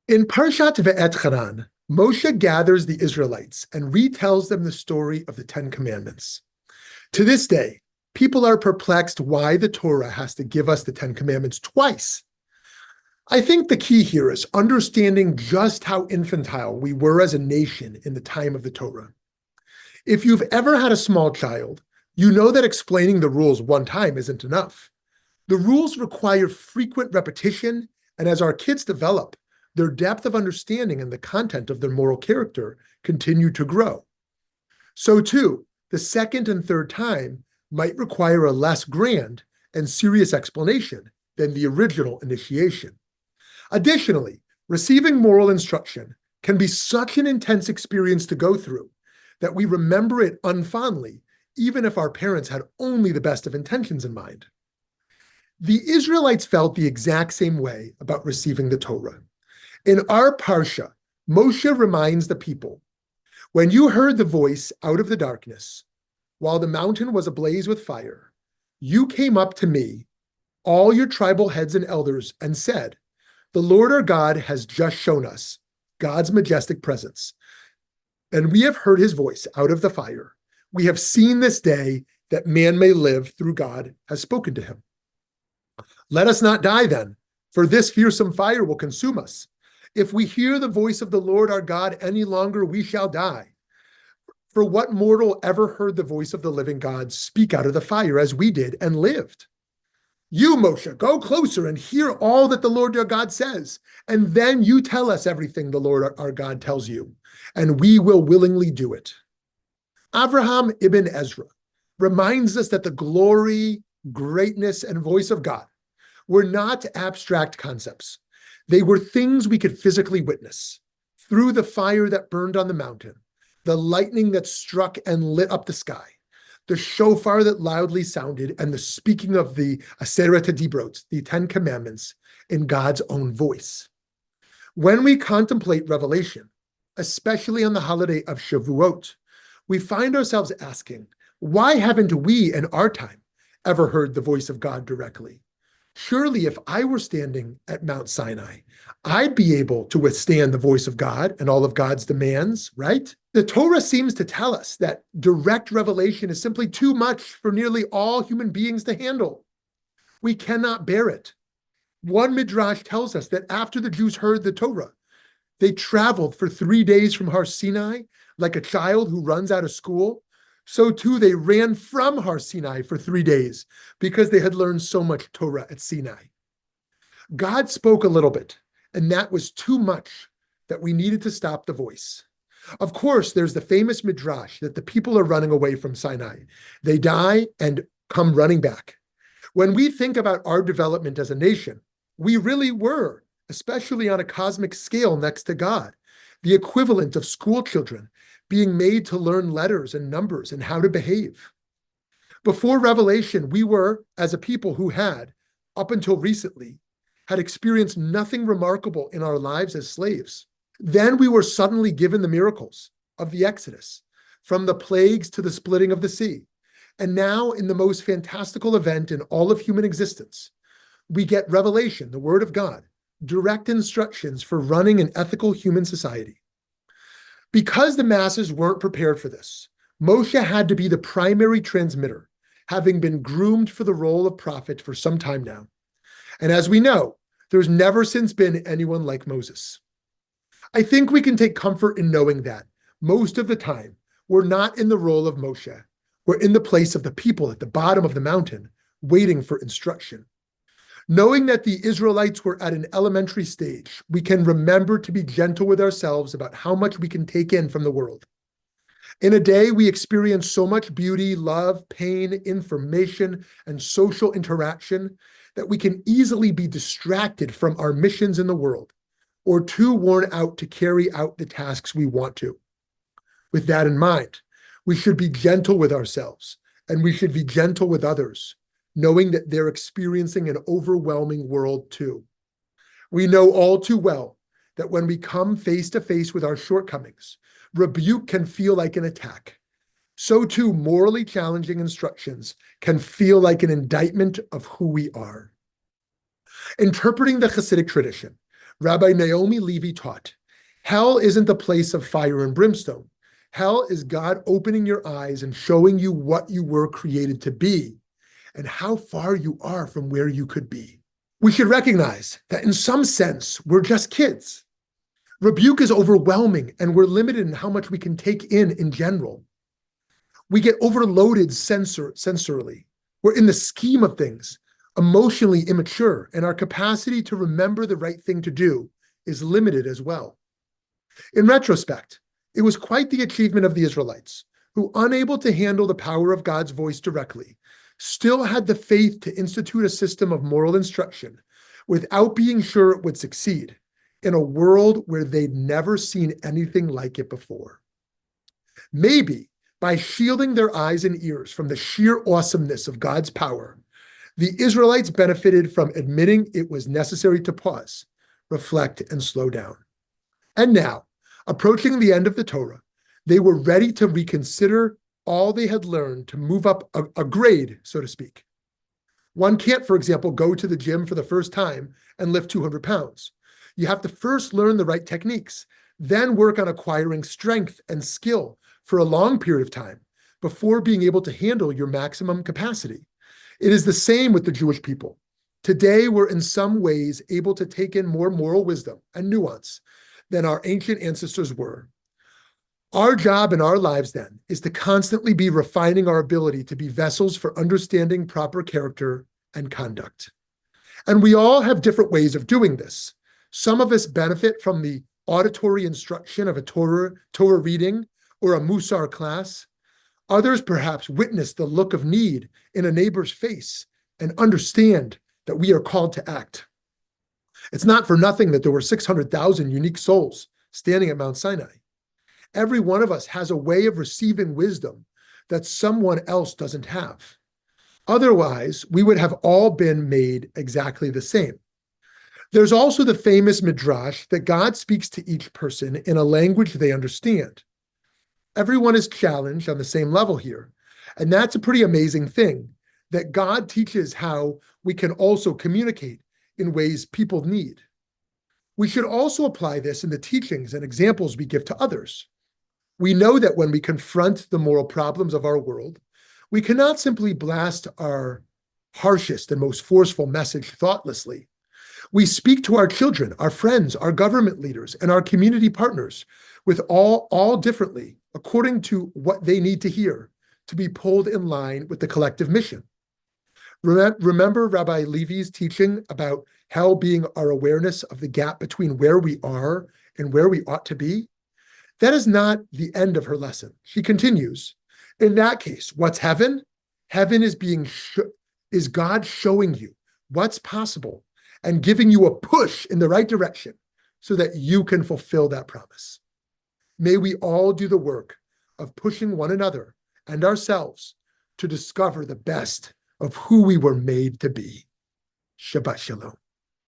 In Parshat Va'etchanan, Moshe gathers the Israelites and retells them the story of the Ten Commandments. To this day, people are perplexed why the Torah has to give us the Ten Commandments twice. I think the key here is understanding just how infantile we were as a nation in the time of the Torah. If you've ever had a small child, you know that explaining the rules one time isn't enough. The rules require frequent repetition, and as our kids develop, their depth of understanding and the content of their moral character continue to grow. So too, the second and third time might require a less grand and serious explanation than the original initiation. Additionally, receiving moral instruction can be such an intense experience to go through that we remember it unfondly, even if our parents had only the best of intentions in mind. The Israelites felt the exact same way about receiving the Torah. In our Parsha, Moshe reminds the people, "When you heard the voice out of the darkness, while the mountain was ablaze with fire, you came up to me, all your tribal heads and elders, and said, 'The Lord our God has just shown us God's majestic presence, and we have heard his voice out of the fire. We have seen this day that man may live through God has spoken to him. Let us not die then, for this fearsome fire will consume us. If we hear the voice of the Lord our God any longer, we shall die. For what mortal ever heard the voice of the living God speak out of the fire as we did and lived? You, Moshe, go closer and hear all that the Lord your God says, and then you tell us everything the Lord our God tells you, and we will willingly do it.'" Avraham ibn Ezra reminds us that the glory, greatness, and voice of God were not abstract concepts. They were things we could physically witness through the fire that burned on the mountain, the lightning that struck and lit up the sky, the shofar that loudly sounded, and the speaking of the Aseret HaDibrot, the Ten Commandments, in God's own voice. When we contemplate Revelation, especially on the holiday of Shavuot, we find ourselves asking, why haven't we in our time ever heard the voice of God directly? Surely if I were standing at Mount Sinai, I'd be able to withstand the voice of God and all of God's demands, right? The Torah seems to tell us that direct revelation is simply too much for nearly all human beings to handle. We cannot bear it. One Midrash tells us that after the Jews heard the Torah, they traveled for 3 days from Har Sinai, like a child who runs out of school. So too, they ran from Har Sinai for 3 days because they had learned so much Torah at Sinai. God spoke a little bit, and that was too much that we needed to stop the voice. Of course, there's the famous Midrash that the people are running away from Sinai. They die and come running back. When we think about our development as a nation, we really were, especially on a cosmic scale next to God, the equivalent of school children being made to learn letters and numbers and how to behave. Before Revelation, we were, as a people who had, up until recently, had experienced nothing remarkable in our lives as slaves. Then we were suddenly given the miracles of the Exodus, from the plagues to the splitting of the sea. And now, in the most fantastical event in all of human existence, we get revelation, the word of God, direct instructions for running an ethical human society. Because the masses weren't prepared for this, Moshe had to be the primary transmitter, having been groomed for the role of prophet for some time now. And as we know, there's never since been anyone like Moses. I think we can take comfort in knowing that most of the time, we're not in the role of Moshe. We're in the place of the people at the bottom of the mountain, waiting for instruction. Knowing that the Israelites were at an elementary stage, we can remember to be gentle with ourselves about how much we can take in from the world. In a day, we experience so much beauty, love, pain, information, and social interaction that we can easily be distracted from our missions in the world, or too worn out to carry out the tasks we want to. With that in mind, we should be gentle with ourselves, and we should be gentle with others, knowing that they're experiencing an overwhelming world too. We know all too well that when we come face to face with our shortcomings, rebuke can feel like an attack. So too, morally challenging instructions can feel like an indictment of who we are. Interpreting the Hasidic tradition, Rabbi Naomi Levy taught, hell isn't the place of fire and brimstone. Hell is God opening your eyes and showing you what you were created to be and how far you are from where you could be. We should recognize that in some sense, we're just kids. Rebuke is overwhelming and we're limited in how much we can take in general. We get overloaded sensorily. We're in the scheme of things, emotionally immature, and our capacity to remember the right thing to do is limited as well. In retrospect, it was quite the achievement of the Israelites, who, unable to handle the power of God's voice directly, still had the faith to institute a system of moral instruction without being sure it would succeed in a world where they'd never seen anything like it before. Maybe by shielding their eyes and ears from the sheer awesomeness of God's power, the Israelites benefited from admitting it was necessary to pause, reflect, and slow down. And now, approaching the end of the Torah, they were ready to reconsider all they had learned to move up a grade, so to speak. One can't, for example, go to the gym for the first time and lift 200 pounds. You have to first learn the right techniques, then work on acquiring strength and skill for a long period of time before being able to handle your maximum capacity. It is the same with the Jewish people. Today, we're in some ways able to take in more moral wisdom and nuance than our ancient ancestors were. Our job in our lives, then, is to constantly be refining our ability to be vessels for understanding proper character and conduct. And we all have different ways of doing this. Some of us benefit from the auditory instruction of a Torah reading or a Musar class. Others perhaps witness the look of need in a neighbor's face and understand that we are called to act. It's not for nothing that there were 600,000 unique souls standing at Mount Sinai. Every one of us has a way of receiving wisdom that someone else doesn't have. Otherwise, we would have all been made exactly the same. There's also the famous Midrash that God speaks to each person in a language they understand. Everyone is challenged on the same level here. And that's a pretty amazing thing, that God teaches how we can also communicate in ways people need. We should also apply this in the teachings and examples we give to others. We know that when we confront the moral problems of our world, we cannot simply blast our harshest and most forceful message thoughtlessly. We speak to our children, our friends, our government leaders, and our community partners with all differently, according to what they need to hear to be pulled in line with the collective mission. Remember Rabbi Levy's teaching about hell being our awareness of the gap between where we are and where we ought to be? That is not the end of her lesson. She continues, in that case, what's heaven? Heaven is is God showing you what's possible and giving you a push in the right direction so that you can fulfill that promise. May we all do the work of pushing one another and ourselves to discover the best of who we were made to be. Shabbat Shalom.